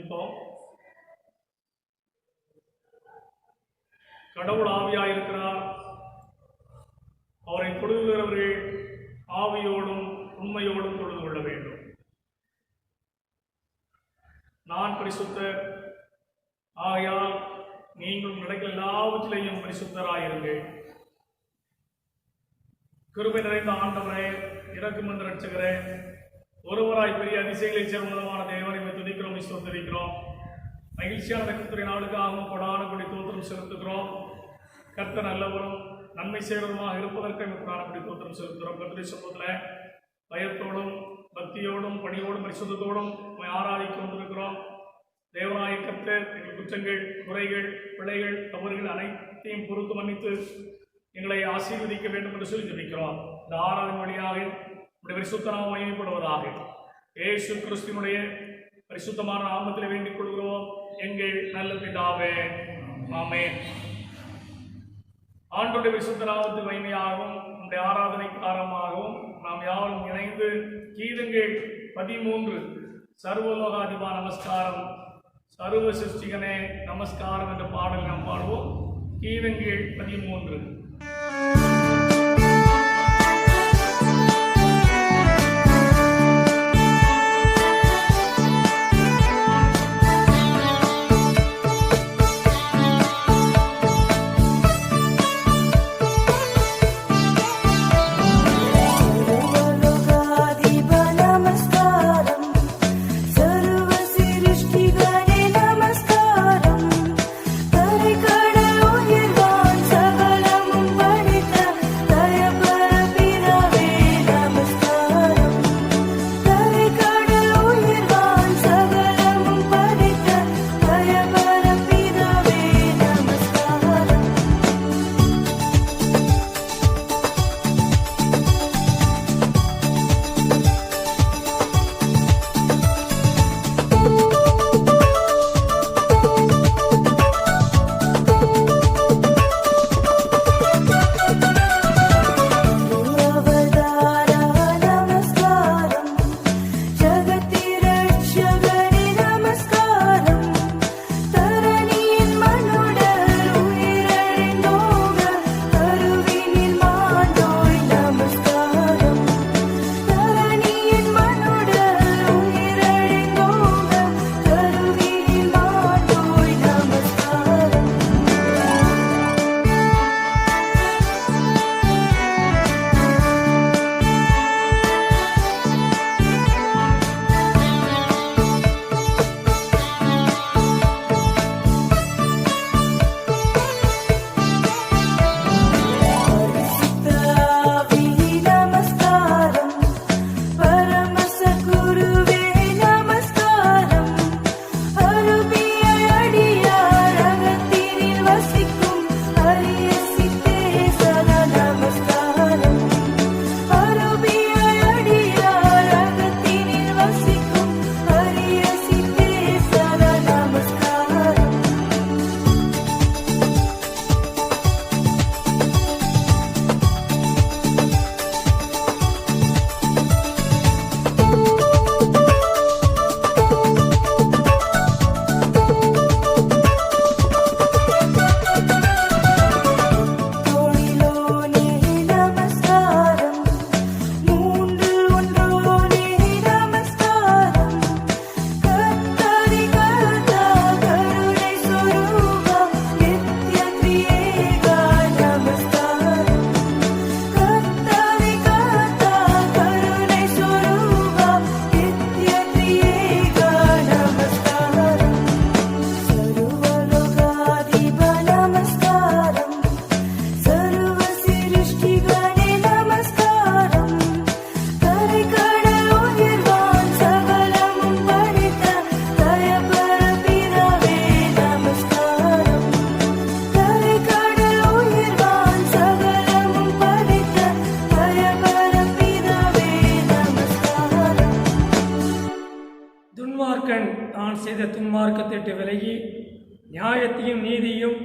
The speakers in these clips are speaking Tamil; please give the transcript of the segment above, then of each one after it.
ஜெபிப்போம். கடவுள் ஆவியாயிருக்கிறார். அவரை தொழுகிறவர்கள் ஆவியோடும் உண்மையோடும் தொழுது கொள்ள வேண்டும். நான் பரிசுத்தர், ஆகையால் நீங்கள் நடக்கிற எல்லாவற்றிலையும் பரிசுத்தராயிருங்கள். கிருபை நிறைந்த ஆண்டவரே, இரக்கமன்ற ரட்சகரே, ஒருவராய் பெரிய அதிசயங்களை சேர்ந்தமான தேவனை துதிக்கிறோம், ஸ்தோத்திரிக்கிறோம். மகிழ்ச்சியான கர்த்தரை நாளுக்காகவும் கொடான கொடி தோத்திரம் செலுத்துகிறோம். கர்த்தர் நல்லவரும் நன்மை செய்வதுமாக இருப்பதற்கு கொடான கொடி தோத்திரம் செலுத்துகிறோம். கர்த்தருடைய சமூகத்தில் பயத்தோடும் பக்தியோடும் பணியோடும் பரிசுத்தத்தோடும் ஆராதிக்க வந்திருக்கிறோம். தேவனாய கர்த்தர் எங்கள் குற்றங்கள், குறைகள், பிழைகள், தவறுகள் அனைத்தையும் பொறுத்து மன்னித்து எங்களை ஆசீர்வதிக்க வேண்டும் என்று சொல்லி ஜெபிக்கிறோம். இந்த ஆராதனை வழியாக பரிசுத்த நாமம் மகிமைப்படுவதாக. இயேசு கிறிஸ்துவினுடைய பரிசுத்தமான நாமத்தில் வேண்டிக் கொள்கிறோம் எங்கள் நல்ல பிதாவே, ஆமென். ஆண்டவருடைய பரிசுத்த நாமத்தில் மகிமையாகவும் நம்முடைய ஆராதனைக்கு காரணமாகவும் நாம் யாரும் இணைந்து கீதங்கள் 13 சர்வலோகாதிபா நமஸ்காரம், சர்வ சிருஷ்டிகனே நமஸ்காரம் என்ற பாடல் நாம் பாடுவோம். கீதங்கள் 13. செய்த துன்மார்க்கத்திட்டு விலகி நியாயத்தையும் நீதியும்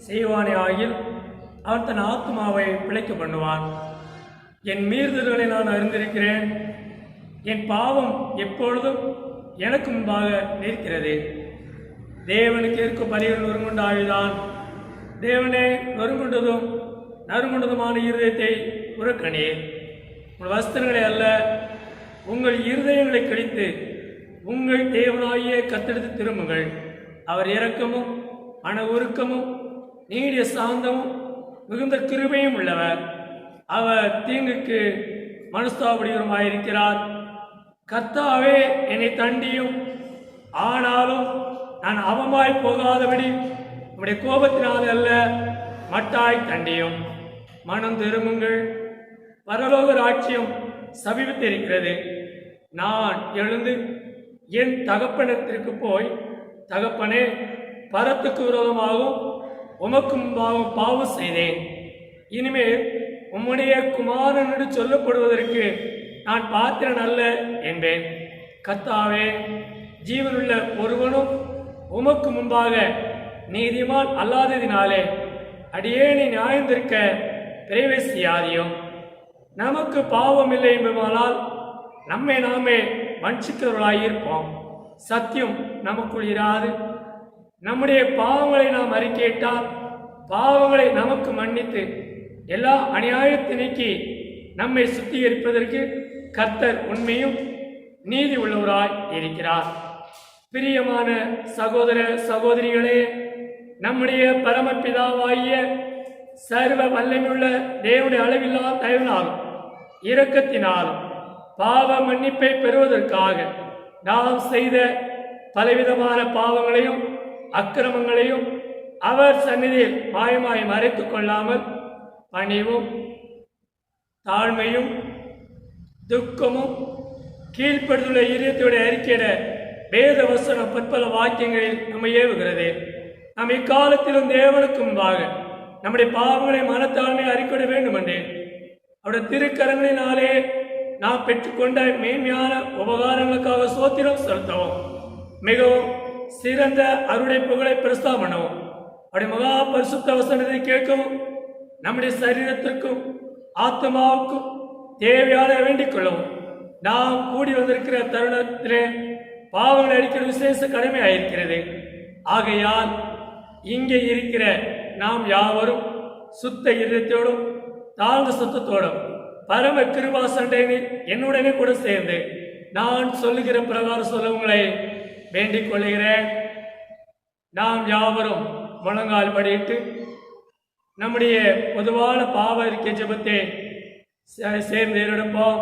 செய்வானே ஆகில் அவன் தன் ஆத்மாவை பிழைக்க பண்ணுவான். என் மீறுதல்களை நான் அறிந்திருக்கிறேன், என் பாவம் எப்பொழுதும் எனக்கு முன்பாக நிற்கிறது. தேவனுக்கு இருக்கும் பலிகள் நொறுங்குண்டாவிதான். தேவனே, நொறுங்குண்டதும் நறுங்குண்டதுமான இருதயத்தை புறக்கணீர். உங்கள் வஸ்திரங்களை அல்ல, உங்கள் இருதயங்களை கழித்து உங்கள் தேவனாகிய கர்த்தரிடத்தில் திரும்புங்கள். அவர் இரக்கமும் மன உருக்கமும் நீடிய சாந்தமும் மிகுந்த கிருபையும் உள்ளவர். அவர் தீங்குக்கு மனஸ்தாபடிகரமாயிருக்கிறார். கர்த்தாவே, என்னை தண்டியும், ஆனாலும் நான் அவமாய் போகாதபடி உம்முடைய கோபத்தினால் அல்ல, மட்டாய் தண்டியும். மனம் திரும்புங்கள், பரலோக ராஜ்யம் சமீபத்திருக்கிறது. நான் எழுந்து என் தகப்பனிடத்திற்கு போய், தகப்பனே, பரத்துக்கு விரோதமாகவும் உமக்கு முன்பாகவும் பாவம் செய்தேன். இனிமேல் உம்முடைய குமாரன் என்று சொல்லப்படுவதற்கு நான் பாத்திரன் அல்ல என்பேன். கர்த்தாவே, ஜீவனுள்ள ஒருவனும் உமக்கு முன்பாக நீதிமான் அல்லாததினாலே அடியேனை நியாயந்திருக்க பிரவேசியாதியும். நமக்கு பாவம் இல்லை என்பதால் நம்மை நாமே வஞ்சிக்கிறவர்களாயிருப்போம். சத்தியம் நமக்குள் இராது. நம்முடைய பாவங்களை நாம் அறிக்கையிட்டால் பாவங்களை நமக்கு மன்னித்து எல்லா அநியாயத்தை நீக்கி நம்மை சுத்திகரிப்பதற்கு கர்த்தர் உண்மையும் நீதி உள்ளவராய் இருக்கிறார். பிரியமான சகோதர சகோதரிகளே, நம்முடைய பரமபிதாவாகிய சர்வ வல்லமையுள்ள தேவனுடைய அளவில்லா தயவினாலும் இரக்கத்தினாலும் பாவ மன்னிப்பை பெறுவதற்காக நாம் செய்த பலவிதமான பாவங்களையும் அக்கிரமங்களையும் அவர் சந்நிதியில் மாயமாய் மறைத்துக் கொள்ளாமல் பணிவும் தாழ்மையும் துக்கமும் கீழ்ப்படுத்துள்ள இதயத்தோடைய அறிக்கையிட வேத வசனம் பற்பல வாக்கியங்களில் நம்மை ஏவுகிறது. நாம் இக்காலத்திலும் தேவனுக்கு முன்பாக நம்முடைய பாவங்களை மனத்தாழ்மை அறிக்கையிட வேண்டும் என்று அவருடைய திருக்கரங்களினாலே நாம் பெற்றுக்கொண்ட மேன்மையான உபகாரங்களுக்காக சோத்திரம் செலுத்தவும், மிகவும் சிறந்த அருளை புகழை பிரஸ்தாபம் பண்ணவும், அவருடைய மகா பரிசுத்த வசனத்தை கேட்கவும், நம்முடைய சரீரத்திற்கும் ஆத்மாவுக்கும் தேவையான வேண்டிக் கொள்ளவும் நாம் கூடி வந்திருக்கிற தருணத்திலே பாவங்களை அளிக்கிற விசேஷ கடமையாயிருக்கிறது. ஆகையால் இங்கே இருக்கிற நாம் யாவரும் சுத்த இதயத்தோடும் தாழ்ந்த சுத்தத்தோடும் பரம கிருபா சண்டையில் என்னுடனே கூட சேர்ந்து நான் சொல்லுகிற பிரகாரம் சொல்ல உங்களை வேண்டிக் கொள்கிறேன். நாம் யாவரும் முழங்கால் படியிட்டு நம்முடைய பொதுவான பாவ அறிக்கை ஜெபத்தை சேர்ந்து ஏறெடுப்போம்.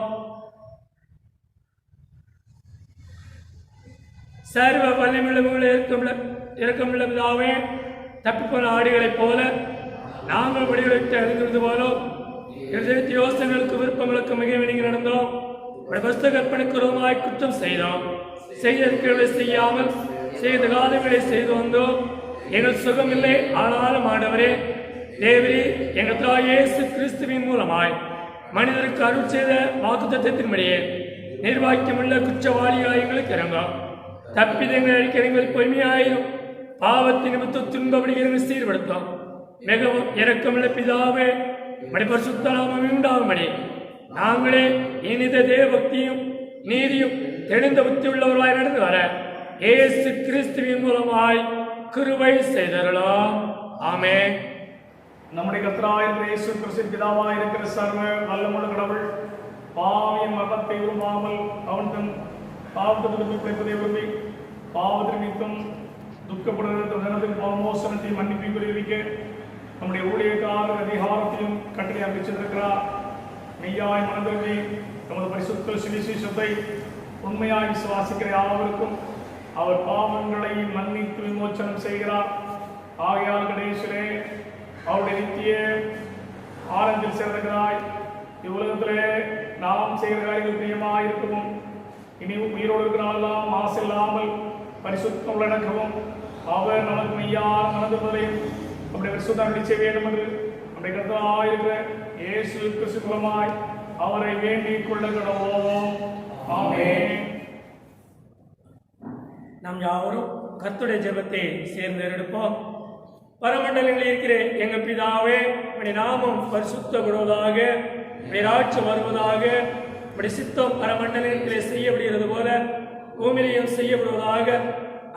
சர்வ வல்லமையுள்ள இறக்கமுள்ள பிதாவே, தப்பிப்போன ஆடுகளைப் போல நாங்கள் வடிவெடுத்து அறிந்திருந்தது போலும் எழுதிய யோசனைகளுக்கு விருப்பங்களுக்கு மிக வினிங்கி நடந்தோம். புஸ்தக கற்பனைக்குறமாய் குற்றம் செய்தோம். செய்திருக்கிறவர்களை செய்யாமல் செய்த காலங்களை செய்து வந்தோம். எங்கள் சுகமில்லை, ஆனாலும் ஆண்டவரே தேவரே, எங்கள் தாய் இயேசு கிறிஸ்துவின் மூலமாய் மனிதருக்கு அருள் செய்த வாக்குத்தத்தத்தின்படியே நிர்வாகியமுள்ள குற்றவாளிகளாய் எங்களுக்கு இறங்கும். தப்பிதங்கள் அளிக்கிறவர்கள் பொறுமையாயிரும். பாவத்தின் நிமித்தம் துன்பப்படுகிறவர்கள் சீர்படுத்தும். மிகவும் இரக்கமுள்ள பிதாவே, பரிசுத்த நாமம் உண்டாகும்படி நாங்களே இனித தேவபக்தியும் நீதியும் தெளிந்த புத்தி உள்ளவர்களாய் நடந்து வர இயேசு கிறிஸ்துவின் மூலமாய் கிருபை செய்தருளோம். ஆமென். நம்முடைய கர்த்தராகிய இயேசு கிறிஸ்துவின் பிதாவாய் இருக்கிற சர்வ வல்லமையுள்ள கடவுள் பாவியின் மரணத்தை விரும்பாமல் அவன் தன் பாவத்திற்கு பிழைப்பதை விரும்பி பாவத்திற்கு நித்தம் துக்கப்படுகிற பாவமோசனத்தை மன்னிப்பை குறிவிக்க நம்முடைய ஊழியக்காரர் அதிகாரத்தையும் கட்டளை அறிவிச்சிருக்கிறார். மெய்யாய் மனதிலே நமது பரிசுத்த சுவிசேஷத்தை உண்மையாய் விசுவாசிக்கிற யாவருக்கும் அவர் பாவங்களை மன்னித்து விமோச்சனம் செய்கிறார். ஆகையால் கணேசரே, அவருடைய நித்திய ஆனந்தில் சேர்கிறாய். இவ்வுலகத்திலே நாம் செய்கிற காரியங்கள் பிரியமாக இருக்கவும், இனி உயிரோடு இருக்கிறாரெல்லாம் ஆசை இல்லாமல் பரிசுத்தம் உள்ளடக்கவும், அவர் நமக்கு மெய்யான மனதுகளையும் நம்முடைய பரிசுத்தம் செய்ய வேண்டும் என்று நம்முடைய கர்த்தராயிருக்கிற இயேசு கிறிஸ்து மூலமாய் அவரை வேண்டிக் கொள்ள கடவோம். ஆமென். நாம் யாவரும் கர்த்தருடைய ஜெபத்தை சேர்ந்து எடுப்போம். பரமண்டலங்களில் இருக்கிற எங்கள் பிதாவே, உம்முடைய நாமம் பரிசுத்தப்படுவதாக, உம்முடைய ராஜ்யம் வருவதாக, உம்முடைய சித்தம் பரமண்டலத்திலே செய்யப்படுகிறது போல பூமியிலையும் செய்யப்படுவதாக.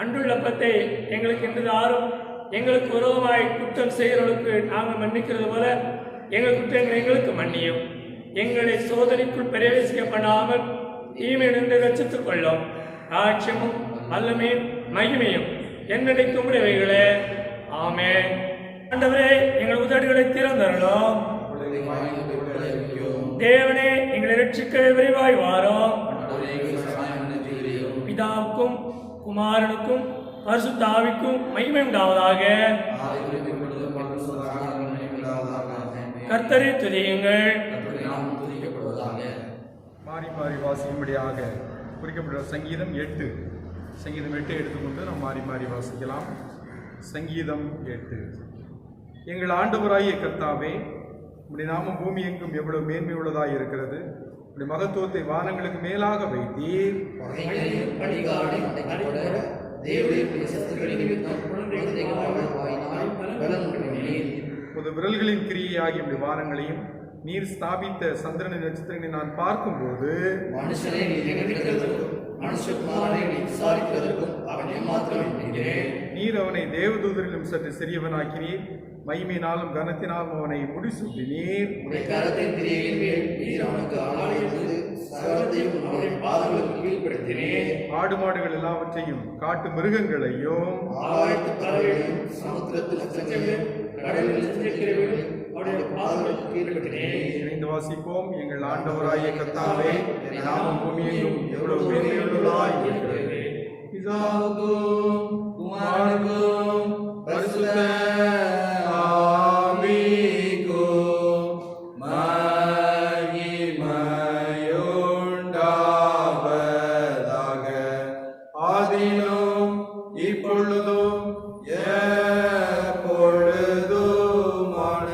அன்றுள்ளப்பத்தை எங்களுக்கு இன்று தாரும். எங்களுக்கு விரோதமாய் குற்றம் செய்கிறவர்களுக்கு நாங்கள் மன்னிக்கிறது போல எங்கள் குற்றங்களை எங்களுக்கு மன்னியும். எங்களை சோதனைக்குள் பிரவேசிக்க பண்ணாமல் தீமை நின்று ரட்சித்துக் கொள்ளும். ஆட்சியமும் வல்லமையும் மகிமையும் என்னைக்கும் உடையவைகளே. ஆமென். ஆண்டவரே, எங்கள் உதடுகளை திறந்தருளும். தேவனே, எங்களை ரட்சிக்க விரைவாய் வாரும். பிதாவுக்கும் குமாரனுக்கும் பரிசுத்த ஆவிக்கும் மகிமை உண்டாவதாக. கர்த்தரை துதியுங்கள். மாறி மாறி வாசிக்கும்படியாக குறிக்கப்பட்ட சங்கீதம் 8 எடுத்துக்கொண்டு நாம் மாறி மாறி வாசிக்கலாம். சங்கீதம் 8. எங்கள் ஆண்டவராகிய கர்த்தாவே, உம்முடைய நாமம் பூமி எங்கும் எவ்வளவு மேன்மை உள்ளதாய் இருக்கிறது. உம்முடைய மகத்துவத்தை வானங்களுக்கு மேலாக வைத்தீர். உமது விரல்களின் கிரியையாகிய உம்முடைய வானங்களையும் நீர் ஸ்தாபித்த சந்திரனின் நட்சத்திரங்களை நான் பார்க்கும்போது நீர் அவனை தேவதூதரிலும் சற்று சிறியவனாக்கினீர். மகிமையினாலும் கனத்தினாலும் அவனை முடிசூட்டினீர். ஆடு மாடுகள் எல்லாவற்றையும் காட்டு மிருகங்களையும் இணைந்து வாசிப்போம். எங்கள் ஆண்டவராகிய கர்த்தாவே, நாமும் பூமியெங்கும் எவ்வளவு மேன்மையுள்ளதாய் இருக்கிறது. பிதாவுக்கும் குமாரனுக்கும் பரிசுத்த ஆவிக்கும் மகிமையுண்டாவதாக. ஆதியிலும் இப்பொழுதும் எப்பொழுதுமான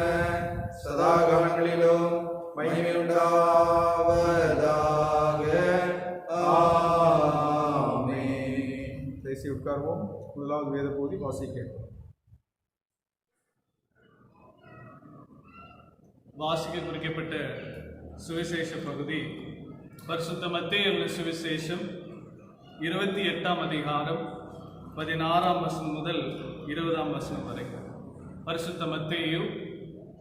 சதாகாலங்களிலும் மகிமையுண்டாவதாக. ஆமென். பேசி உட்கார்வோம். முதலாவது வேத பகுதி வாசிக்க. வாசிக்க குறிக்கப்பட்ட சுவிசேஷ பகுதி பரிசுத்த மத்தேயு எழுதின சுவிசேஷம் 28ஆம் அதிகாரம் 16ஆம் வசனம் முதல் 20ஆம் வசனம் வரை. பரிசுத்த மத்தேயு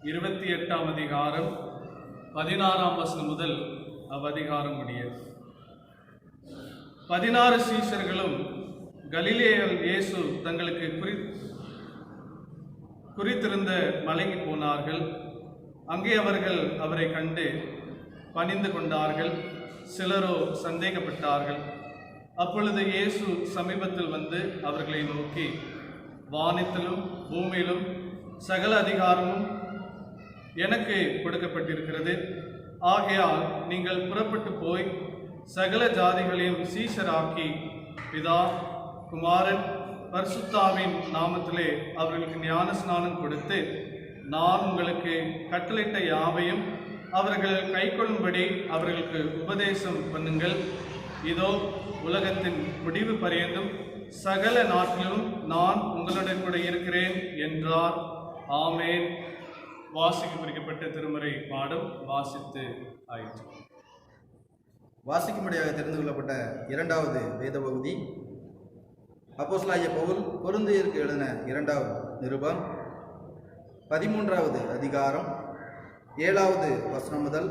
28ஆம் அதிகாரம் 16ஆம் வசனம் முதல் அவ்வதிகாரம் முடிய. 16 சீஷர்களும் கலிலேயில் இயேசு தங்களுக்கு குறித்திருந்த மலைக்கு போனார்கள். அங்கே அவர்கள் அவரை கண்டு பணிந்து கொண்டார்கள். சிலரோ சந்தேகப்பட்டார்கள். அப்பொழுது இயேசு சமீபத்தில் வந்து அவர்களை நோக்கி, வானத்திலும் பூமியிலும் சகல அதிகாரமும் எனக்கு கொடுக்கப்பட்டிருக்கிறது. ஆகையால் நீங்கள் புறப்பட்டு போய் சகல ஜாதிகளையும் சீஷராக்கி பிதா குமாரன் பரிசுத்தாவின் நாமத்திலே அவர்களுக்கு ஞான ஸ்நானம் கொடுத்து, நான் உங்களுக்கு கட்டளையிட்ட யாவையும் அவர்கள் கைக்கொள்ளும்படி அவர்களுக்கு உபதேசம் பண்ணுங்கள். இதோ உலகத்தின் முடிவு பரியந்தும் சகல நாட்டிலும் நான் உங்களுடன் கூட இருக்கிறேன் என்றார். ஆமேன். வாசிக்க குறிக்கப்பட்ட திருமறை பாடம் வாசித்து ஆயிற்று. வாசிக்கும்படியாக தெரிந்து கொள்ளப்பட்ட இரண்டாவது வேத பகுதி அப்போஸ்தலனாகிய பவுல் கொரிந்தியருக்கு எழுதின 2வது நிருபம் 13வது அதிகாரம் 7வது வசனம் முதல்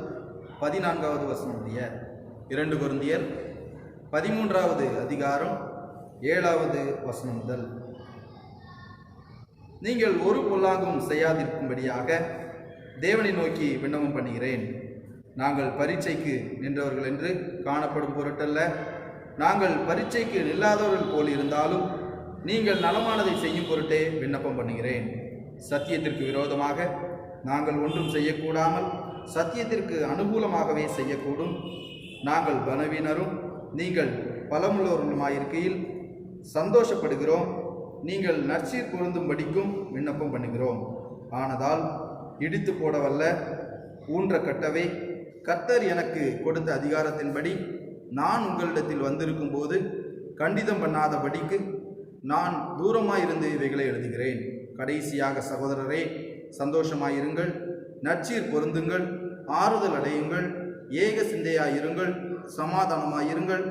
14வது வசனம் முடிய. 2 கொரிந்தியர் 13வது அதிகாரம் 7வது வசனம் முதல். நீங்கள் ஒரு பொல்லாங்கும் செய்யாதிருக்கும்படியாக தேவனை நோக்கி விண்ணப்பம் பண்ணுகிறேன். நாங்கள் பரீட்சைக்கு நின்றவர்கள் என்று காணப்படும் பொருட்டல்ல, நாங்கள் பரீட்சைக்கு நில்லாதவர்கள் போல் இருந்தாலும் நீங்கள் நலமானதை செய்யும் பொருட்டே விண்ணப்பம் பண்ணுகிறேன். சத்தியத்திற்கு விரோதமாக நாங்கள் ஒன்றும் செய்யக்கூடாமல் சத்தியத்திற்கு அனுகூலமாகவே செய்யக்கூடும். நாங்கள் பலவீனரும் நீங்கள் பலமுள்ளவர்களுமாயிருக்கையில் சந்தோஷப்படுகிறோம். நீங்கள் நற்சீர் பொருந்தும்படிக்கும் விண்ணப்பம் பண்ணுகிறோம். ஆனதால் இடித்து போடவல்ல, ஊன்ற கட்டவே கர்த்தர் எனக்கு கொடுத்த அதிகாரத்தின்படி நான் உங்களிடத்தில் வந்திருக்கும் போது கண்டிதம் பண்ணாதபடிக்கு நான் தூரமாயிருந்து இவைகளை எழுதுகிறேன். கடைசியாக சகோதரரே, சந்தோஷமாயிருங்கள், நற்சீர் பொருந்துங்கள், ஆறுதல் அடையுங்கள், ஏக சிந்தையாயிருங்கள், சமாதானமாயிருங்கள்.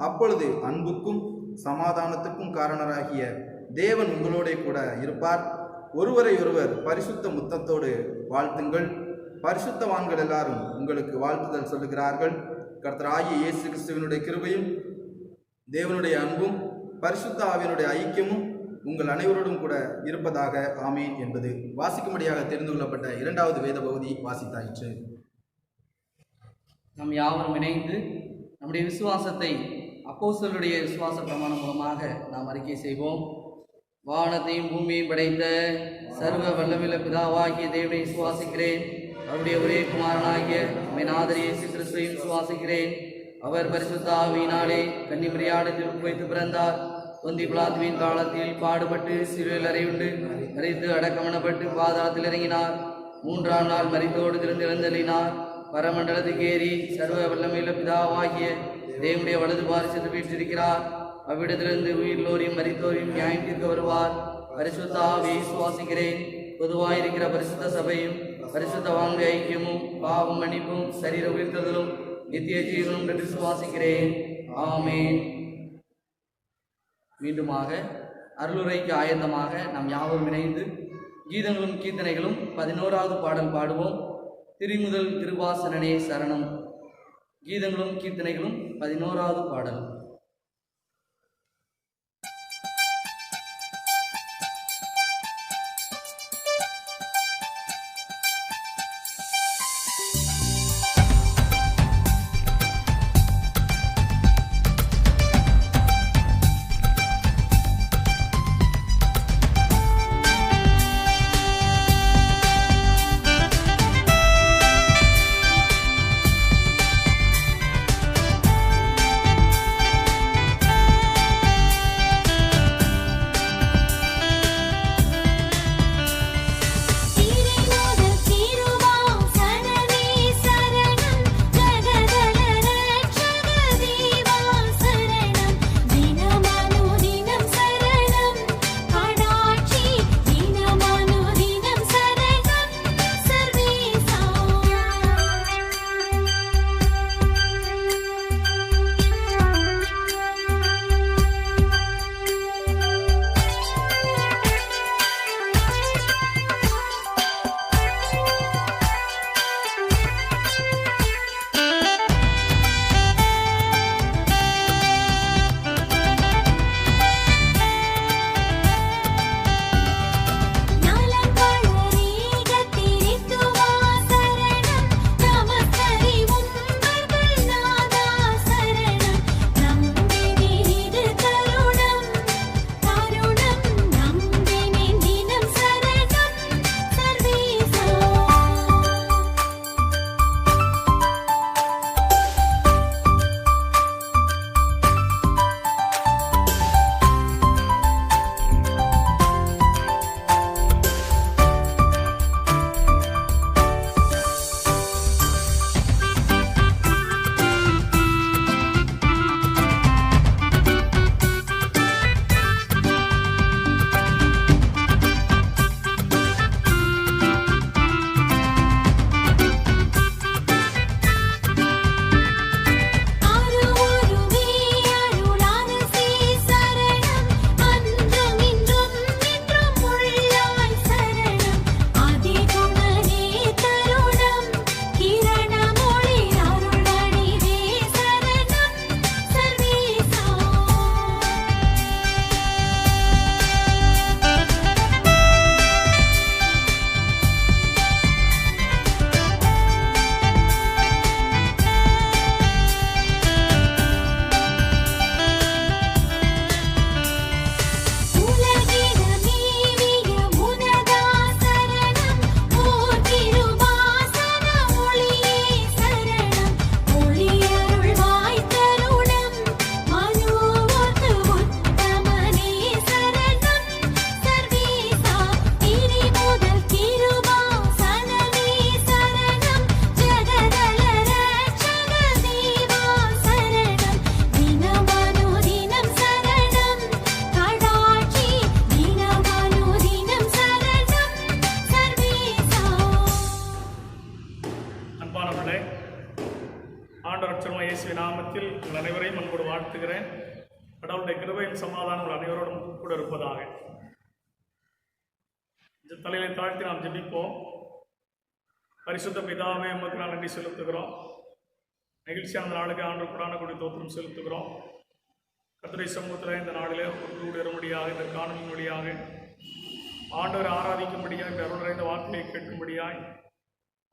அப்பொழுது அன்புக்கும் சமாதானத்துக்கும் காரணராகிய தேவன் உங்களோட கூட இருப்பார். ஒருவரை ஒருவர் பரிசுத்த முத்தத்தோடு வாழ்த்துங்கள். பரிசுத்தவான்கள் எல்லாரும் உங்களுக்கு வாழ்த்துதல் சொல்லுகிறார்கள். கர்த்தராகிய இயேசு கிறிஸ்துவினுடைய கிருபையும் தேவனுடைய அன்பும் பரிசுத்த ஆவியினுடைய ஐக்கியமும் உங்கள் அனைவரோடும் கூட இருப்பதாக. ஆமீன் என்பது வாசிக்கும்படியாக தெரிந்து கொள்ளப்பட்ட இரண்டாவது வேத பகுதி வாசித்தாயிற்று. நம் யாவரும் இணைந்து நம்முடைய விசுவாசத்தை அப்போஸ்தலருடைய விசுவாச பிரமாணம் மூலமாக நாம் அறிக்கை செய்வோம். வானத்தையும் பூமியையும் படைத்த சர்வ வல்லமையுள்ள பிதாவாகிய தேவனை விசுவாசிக்கிறேன். அவருடைய ஒரே குமாரனாகிய மெனாதரி இயேசு கிறிஸ்துவையும் விசுவாசிக்கிறேன். அவர் பரிசுத்த ஆவியினாலே கன்னிமரியாடத்தில் உட்வைத்து பிறந்தார். தொந்தி பிலாத்துவின் காலத்தில் பாடுபட்டு சிலுவையில் அறையுண்டு மரித்து அடக்கமணப்பட்டு பாதாளத்தில் இறங்கினார். 3ஆம் நாள் மரித்தோடு திறந்து எழுந்தள்ளினார். பரமண்டலத்துக்கு ஏறி சர்வ வல்லமையுள்ள பிதாவாகிய தேவனுடைய வலது பாரிசத்தில் வீற்றிருக்கிறார். அவ்விடத்திலிருந்து உயிர்லோரையும் மரித்தோரையும் நியாயம் தீர்க்க வருவார். பரிசுத்த ஆவியை விசுவாசிக்கிறேன். பொதுவாயிருக்கிற பரிசுத்த சபையும் பரிசுத்த வாங்க ஐக்கியமும் பாவம் மன்னிப்பும் சரீர உயிர்த்தலும் நித்திய ஜீவனும் என்று விசுவாசிக்கிறேன். ஆமேன். மீண்டுமாக அருளுரைக்கு ஆயத்தமாக நாம் யாவரும் இணைந்து கீதங்களும் கீர்த்தனைகளும் 11வது பாடல் பாடுவோம். திருமுதல் திருவாசனனே சரணம். கீதங்களும் கீர்த்தனைகளும் 11வது பாடல். கடவுளுடைய கிருபையின் சமாதானம் அனைவரோடும் கூட இருப்பதாக. இந்த தலையில தாழ்த்தி நாம் ஜெபிப்போம். பரிசுத்த பிதாவே, உமக்கு நான் நன்றி செலுத்துகிறோம். மகிழ்ச்சியான நாளுக்கு ஆண்டு கூடான கூடி தோற்றம் செலுத்துகிறோம். கர்த்தருடைய சமூகத்தில் இந்த நாளிலே ஒருவரும்படியாக இந்த காணொலியின் வழியாக ஆண்டவரை ஆராதிக்கும்படியாக இந்த அருள் நிறைந்த வார்த்தையை கேட்கும்படியாய்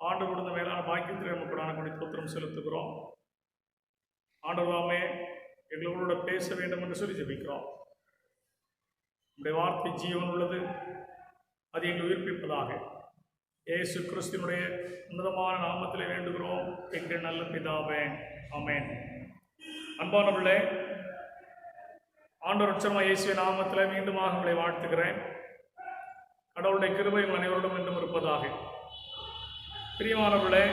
ஆண்டு கொடுத்த மேலான பாக்கியத்தில் நமக்குடான கூடி தோற்றம் செலுத்துகிறோம். ஆண்டவராமே, எங்களோட பேச வேண்டும் என்று சொல்லி ஜெபிக்கிறோம். உடைய வார்த்தை ஜீவன் உள்ளது, அது எங்களை உயிர்ப்பிப்பதாக. இயேசு கிறிஸ்துவினுடைய உன்னதமான நாமத்திலே வேண்டுகிறோம் எங்கள் நல்ல பிதாவே, ஆமென். அன்பானவர்களே, ஆண்டவர் ரட்சகர் இயேசுவின் நாமத்தில் மீண்டுமாக உங்களை வாழ்த்துகிறேன். கடவுளுடைய கிருபை உங்கள் அனைவரோடும் என்றும் இருப்பதாக. பிரியமானவர்களே,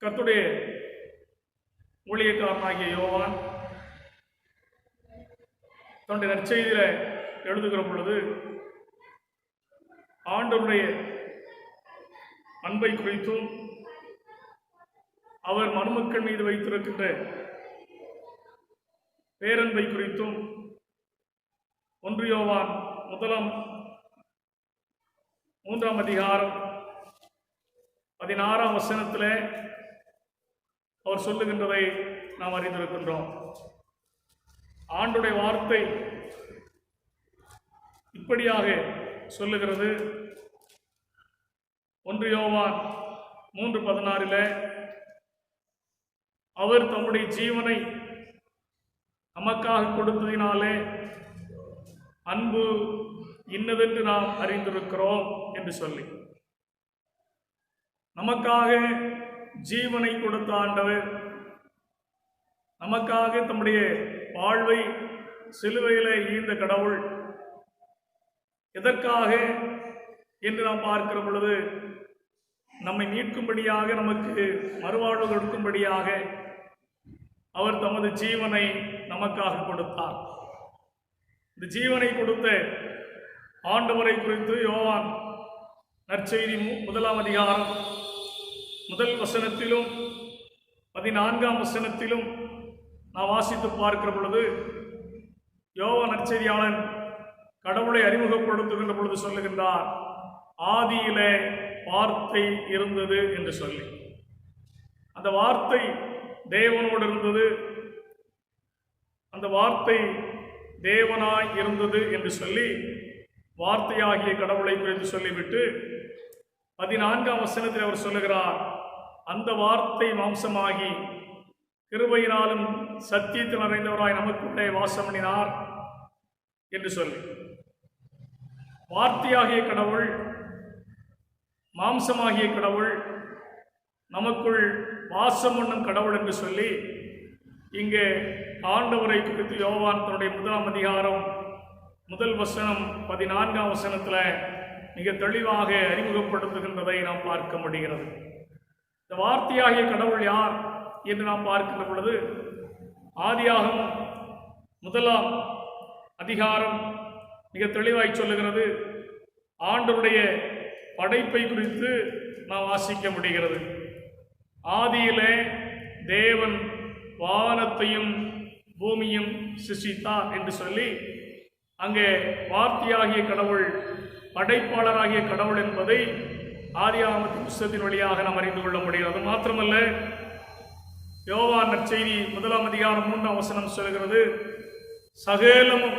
கர்த்தருடைய ஊழியக்காரனாகிய யோவான் தன்னுடைய நற்செய்தியில எழுதுகிற பொழுது ஆண்டவருடைய அன்பை குறித்தும் அவர் மனுமக்கள் மீது வைத்திருக்கின்ற பேரன்பை குறித்தும் 1 யோவான் 3 அதிகாரம் 16 வசனத்தில் அவர் சொல்லுகின்றதை நாம் அறிந்திருக்கின்றோம். ஆண்டுடைய வார்த்தை இப்படியாக சொல்லுகிறது. 1 யோவான் 3:16 அவர் தம்முடைய ஜீவனை நமக்காக கொடுத்ததினாலே அன்பு இன்னதென்று நாம் அறிந்திருக்கிறோம் என்று சொல்லி, நமக்காக ஜீவனை கொடுத்த ஆண்டவர், நமக்காக தம்முடைய வாழ்வை சிலுவையிலே ஈந்த கடவுள் எதற்காக என்று நாம் பார்க்கிற பொழுது, நம்மை மீட்கும்படியாக, நமக்கு மறுவாழ்வு கொடுக்கும்படியாக அவர் தமது ஜீவனை நமக்காக கொடுத்தார். இந்த ஜீவனை கொடுத்த ஆண்டவரை குறித்து யோவான் நற்செய்தி 1 அதிகாரம் 1 வசனத்திலும் 14 வசனத்திலும் நாம் வாசித்து பார்க்கிற பொழுது, யோவான் நற்செய்தியாளன் கடவுளை அறிமுகப்படுத்துகின்ற பொழுது சொல்லுகின்றார், ஆதியிலே வார்த்தை இருந்தது என்று சொல்லி. அந்த வார்த்தை தேவனோடு இருந்தது, அந்த வார்த்தை தேவனாய் இருந்தது என்று சொல்லி வார்த்தையாகிய கடவுளை குறித்து சொல்லிவிட்டு 14 வசனத்தில் அவர் சொல்லுகிறார், அந்த வார்த்தை மாம்சமாகி கிருபையினாலும் சத்தியத்தில் நிறைந்தவராய் நமக்குள்ளே வாசம் பண்ணினார் என்று சொல்லி, வார்த்தையாகிய கடவுள், மாம்சமாகிய கடவுள், நமக்குள் வாசம் பண்ணும் கடவுள் என்று சொல்லி இங்கே ஆண்டவரை குறித்து யோவான் தன்னுடைய 1 அதிகாரம் 1 வசனம் 14 வசனத்தில் மிக தெளிவாக அறிமுகப்படுத்துகின்றதை நாம் பார்க்க முடிகிறது. இந்த வார்த்தையாகிய கடவுள் யார் என்று நாம் பார்க்கின்ற பொழுது, ஆதியாகமம் 1 அதிகாரம் மிக தெளிவாய் சொல்லுகிறது. ஆண்டவருடைய படைப்பை குறித்து நாம் வாசிக்க முடிகிறது. ஆதியிலே தேவன் வானத்தையும் பூமியும் சிருஷ்டித்தார் என்று சொல்லி அங்கே வார்த்தையாகிய கடவுள், படைப்பாளராகிய கடவுள் என்பதை ஆதியாகமத்தின் புத்தகத்தின் வழியாக நாம் அறிந்து கொள்ள முடிகிறது. அது மாத்திரமல்ல, யோவான் நற்செய்தி 1 அதிகாரம் 3 வசனம் சொல்கிறது, சகலமும்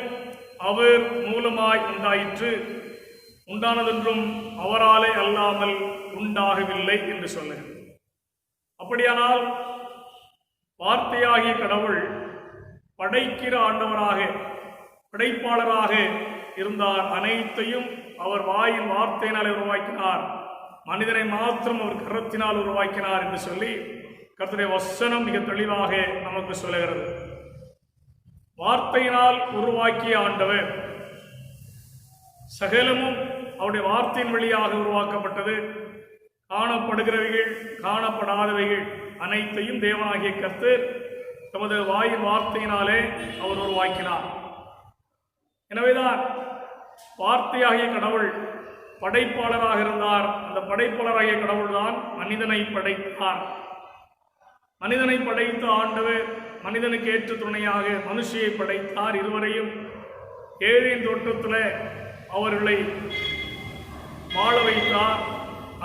அவர் மூலமாய் உண்டாயிற்று, உண்டானதென்றும் அவராலே அல்லாமல் உண்டாகவில்லை என்று சொல்லுகிறது. அப்படியானால் வார்த்தையாகிய கடவுள் படைக்கிற ஆண்டவராக, படைப்பாளராக இருந்தார். அனைத்தையும் அவர் வாயின் வார்த்தையினால் உருவாக்கினார், மனிதனை மாத்திரம் அவர் கரத்தினால் உருவாக்கினார் என்று சொல்லி கர்த்தருடைய வசனம் மிக தெளிவாக நமக்கு சொல்லுகிறது. வார்த்தையினால் உருவாக்கிய ஆண்டவர், சகலமும் அவருடைய வார்த்தையின் வழியாக உருவாக்கப்பட்டது. காணப்படுகிறவைகள், காணப்படாதவைகள் அனைத்தையும் தேவனாகிய கர்த்தர் தமது வாயின் வார்த்தையினாலே அவர் உருவாக்கினார். எனவேதான் வார்த்தையாகிய கடவுள் படைப்பாளராக இருந்தார். அந்த படைப்பாளராகிய கடவுள் தான் மனிதனை படைத்தார். மனிதனை படைத்த ஆண்டவர் மனிதனுக்கு ஏற்ற துணையாக மனுஷியை படைத்தார். இருவரையும் ஏதேன் தோட்டத்தில் அவர்களை வாழ வைத்தார்.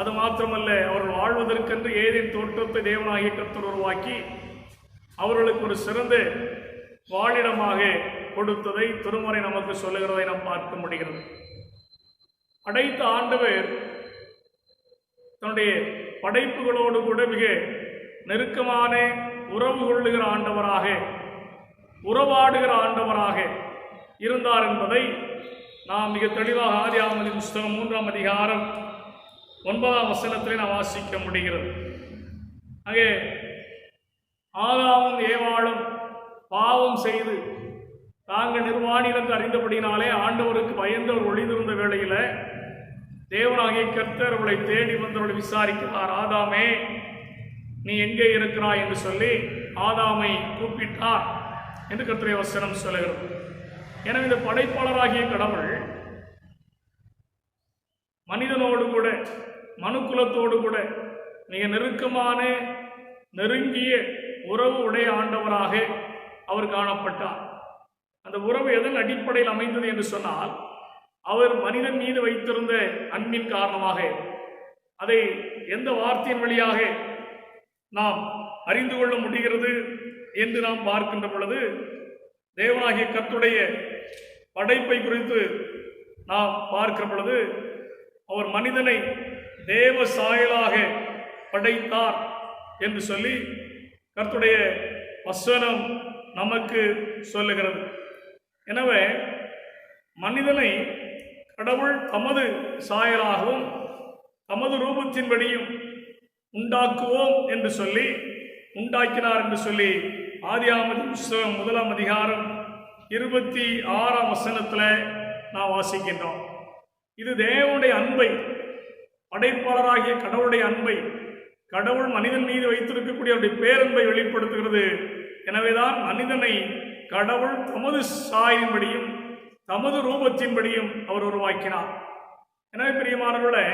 அது மாத்திரமல்ல, அவர்கள் வாழ்வதற்கென்று ஏதேன் தோட்டத்தை தேவனாகிய கர்த்தர் உருவாக்கி அவர்களுக்கு ஒரு சிறந்த வாழிடமாக கொடுத்ததை திருமறை நமக்கு சொல்லுகிறதை நாம் பார்க்க முடிகிறது. படைத்த ஆண்டவர் தன்னுடைய படைப்புகளோடு கூட மிக நெருக்கமான உறவு கொள்ளுகிற ஆண்டவராக, உறவாடுகிற ஆண்டவராக இருந்தார் என்பதை நாம் மிக தெளிவாக ஆதியாகமத்தின் புஸ்தகம் 3ஆம் அதிகாரம் 9ஆம் வசனத்திலே நாம் வாசிக்க முடிகிறது. அங்கே ஆதாமும் ஏவாளும் பாவம் செய்து தாங்கள் நிர்வாணிகள் என்று அறிந்தபடினாலே ஆண்டவருக்கு பயந்தவர் ஒளிந்திருந்த வேளையில தேவனாகிய கர்த்தர் அவளை தேடி வந்தவர்களை விசாரிக்கிறார். ஆதாமே, நீ எங்கே இருக்கிறாய் என்று சொல்லி ஆதாமை கூப்பிட்டார் என்று கர்த்தருடைய வசனம் சொல்லுகிறது. எனவே இந்த படைப்பாளராகிய கடவுள் மனிதனோடு கூட, மனுக்குலத்தோடு கூட மிக நெருக்கமான நெருங்கிய உறவு உடைய ஆண்டவராக அவர் காணப்பட்டார். அந்த உறவு எதன் அடிப்படையில் அமைந்தது என்று சொன்னால், அவர் மனிதன் மீது வைத்திருந்த அன்பின் காரணமாக. அதை எந்த வார்த்தையின் வழியாக நாம் அறிந்து கொள்ள முடிகிறது என்று நாம் பார்க்கின்ற பொழுது, தேவனாகிய கர்த்தருடைய படைப்பை குறித்து நாம் பார்க்கிற பொழுது, அவர் மனிதனை தேவ சாயலாக படைத்தார் என்று சொல்லி கர்த்தருடைய வசனம் நமக்கு சொல்லுகிறது. எனவே மனிதனை கடவுள் தமது சாயலாகவும் தமது ரூபத்தின்படியும் உண்டாக்குவோம் என்று சொல்லி உண்டாக்கினார் என்று சொல்லி ஆதியாகமத்தின் புஸ்தகம் 1ஆம் அதிகாரம் 26ஆம் வசனத்தில் நாம் வாசிக்கின்றோம். இது தேவனுடைய அன்பை, படைப்பாளராகிய கடவுளுடைய அன்பை, கடவுள் மனிதன் மீது வைத்திருக்கக்கூடிய அவருடைய பேரன்பை வெளிப்படுத்துகிறது. எனவேதான் மனிதனை கடவுள் தமது சாயின்படியும் தமது ரூபத்தின்படியும் அவர் உருவாக்கினார். எனவே பிரியமானவர்களே,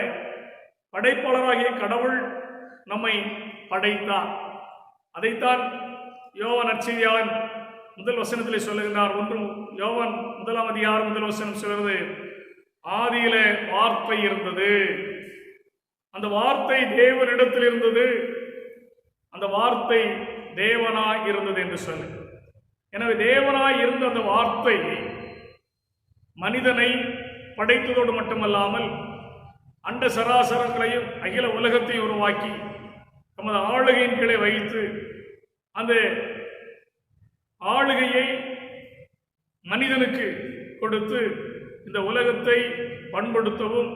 படைப்பாளராகிய கடவுள் நம்மை படைத்தார். அதைத்தான் யோவான் நற்செய்தியாளன் முதல் வசனத்திலே சொல்லுகிறார். 1 யோவான் 1ஆம் அதிகாரம் 1 வசனம் சொல்கிறது, ஆதியிலே வார்த்தை இருந்தது, அந்த வார்த்தை தேவனிடத்தில் இருந்தது, அந்த வார்த்தை தேவனாய் இருந்தது என்று சொல்லு. எனவே தேவனாய் இருந்த அந்த வார்த்தை மனிதனை படைத்ததோடு மட்டுமல்லாமல் அண்ட சராசரங்களையும் அகில உலகத்தையும் உருவாக்கி தமது ஆளுகையின் கீழே வைத்து அந்த ஆளுகையை மனிதனுக்கு கொடுத்து இந்த உலகத்தை பண்படுத்தவும்